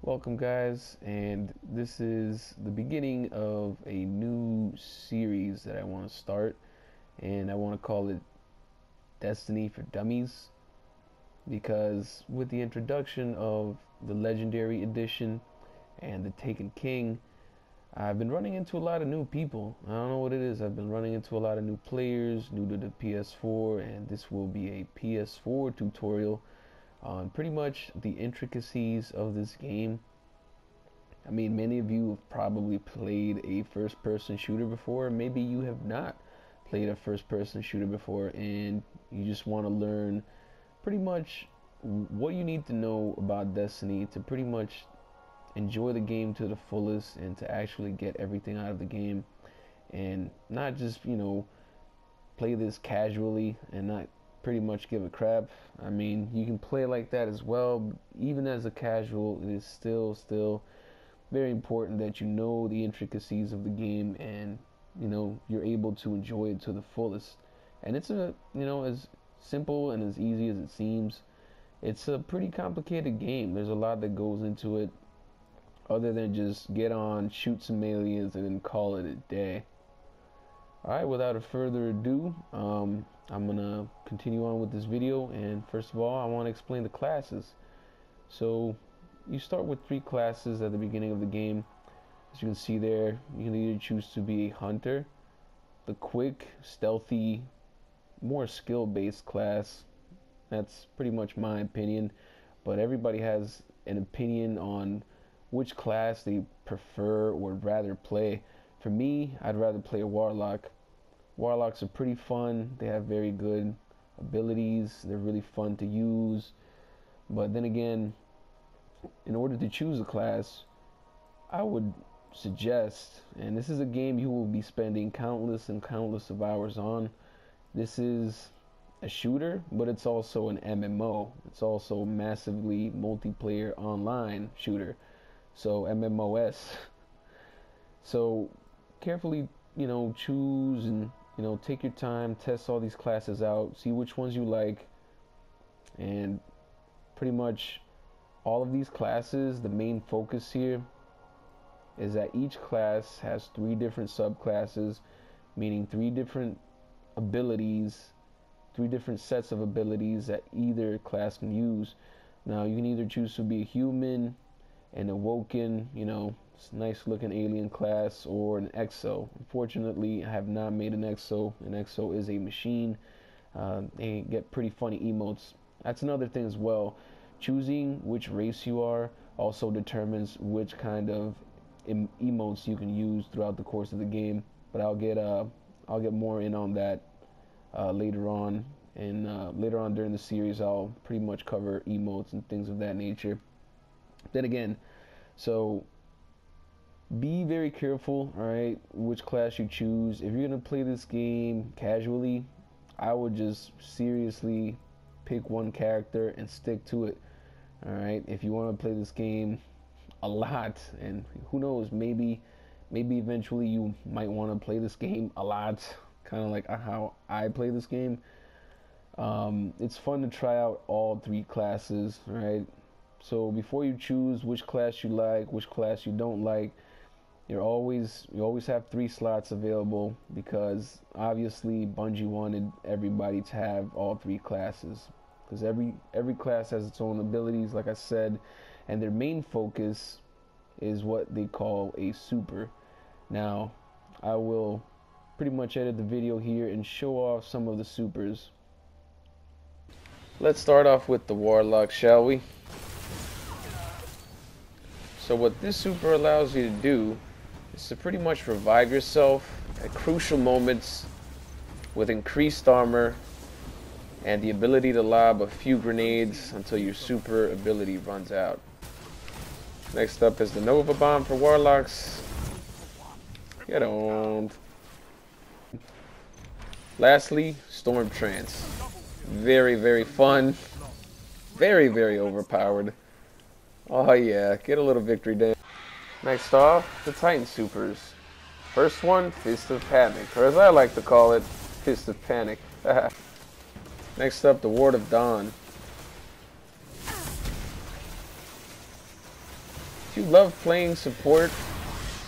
Welcome guys, and this is the beginning of a new series that I want to start, and I want to call it Destiny for Dummies, because with the introduction of the Legendary Edition and the Taken King, I've been running into a lot of new people. I don't know what it is. I've been running into a lot of new players, new to the PS4, and this will be a PS4 tutorial on pretty much the intricacies of this game. I mean, many of you have probably played a first-person shooter before. Maybe you have not played a first-person shooter before, and you just want to learn pretty much what you need to know about Destiny to pretty much enjoy the game to the fullest and to actually get everything out of the game, and not just, play this casually and not pretty much give a crap. I mean, you can play like that as well. Even as a casual, it is still very important that you know the intricacies of the game, and you're able to enjoy it to the fullest. And it's as simple and as easy as it seems. It's a pretty complicated game. There's a lot that goes into it, other than just get on, shoot some aliens, and then call it a day. Alright, without a further ado, I'm gonna continue on with this video, and first of all, I want to explain the classes. So you start with 3 classes at the beginning of the game. As you can see there, you can either choose to be a hunter, the quick, stealthy, more skill-based class. That's pretty much my opinion, but everybody has an opinion on which class they prefer or would rather play. For me, I'd rather play a Warlock. Warlocks are pretty fun. They have very good abilities. They're really fun to use. But then again, in order to choose a class, I would suggest, and this is a game you will be spending countless and countless of hours on. This is a shooter, but it's also an MMO. It's also a massively multiplayer online shooter. So MMOS. So carefully, choose and take your time, test all these classes out, see which ones you like, and pretty much all of these classes, the main focus here is that each class has 3 different subclasses, meaning 3 different abilities, 3 different sets of abilities that either class can use. Now you can either choose to be a human, an awoken, nice looking alien class, or an exo. Unfortunately, I have not made an exo. An exo is a machine. They get pretty funny emotes. That's another thing as well. Choosing which race you are also determines which kind of emotes you can use throughout the course of the game. But I'll get more in on that later on. And later on during the series, I'll pretty much cover emotes and things of that nature. Then again, so be very careful, alright, which class you choose. If you're going to play this game casually, I would just seriously pick one character and stick to it. Alright, if you want to play this game a lot, and who knows, maybe eventually you might want to play this game a lot, kind of like how I play this game. It's fun to try out all 3 classes, right? So before you choose which class you like, which class you don't like, you always have 3 slots available, because obviously Bungie wanted everybody to have all 3 classes, because every class has its own abilities, like I said, and their main focus is what they call a super. Now I will pretty much edit the video here and show off some of the supers. Let's start off with the Warlock, shall we? So what this super allows you to do is to pretty much revive yourself at crucial moments with increased armor and the ability to lob a few grenades until your super ability runs out. Next up is the Nova Bomb for Warlocks. Get owned. Lastly, Storm Trance. Very fun. Very overpowered. Oh yeah, get a little victory dance. Next off, the Titan supers. First one, Fist of Panic, or as I like to call it, Fist of Panic. Next up, the Ward of Dawn. If you love playing support,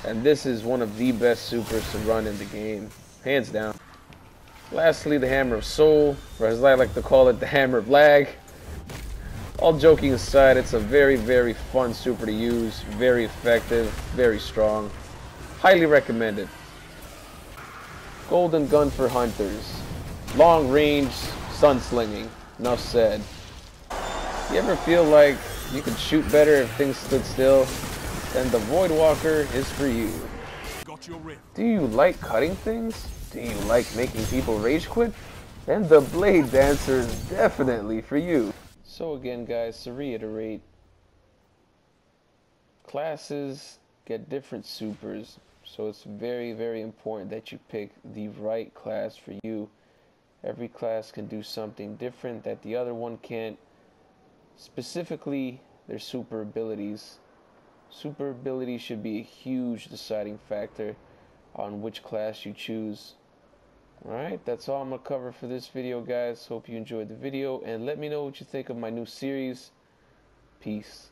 and this is one of the best supers to run in the game, hands down. Lastly, the Hammer of Soul, or as I like to call it, the Hammer of Lag. All joking aside, it's a very, very fun super to use, very effective, very strong. Highly recommended. Golden Gun for Hunters. Long range, sunslinging. Enough said. You ever feel like you could shoot better if things stood still? Then the Voidwalker is for you. Do you like cutting things? Do you like making people rage quit? Then the Blade Dancer is definitely for you. So again guys, to reiterate, classes get different supers, so it's very, very important that you pick the right class for you. Every class can do something different that the other one can't, specifically their super abilities. Super abilities should be a huge deciding factor on which class you choose. Alright, that's all I'm going to cover for this video, guys. Hope you enjoyed the video, and let me know what you think of my new series. Peace.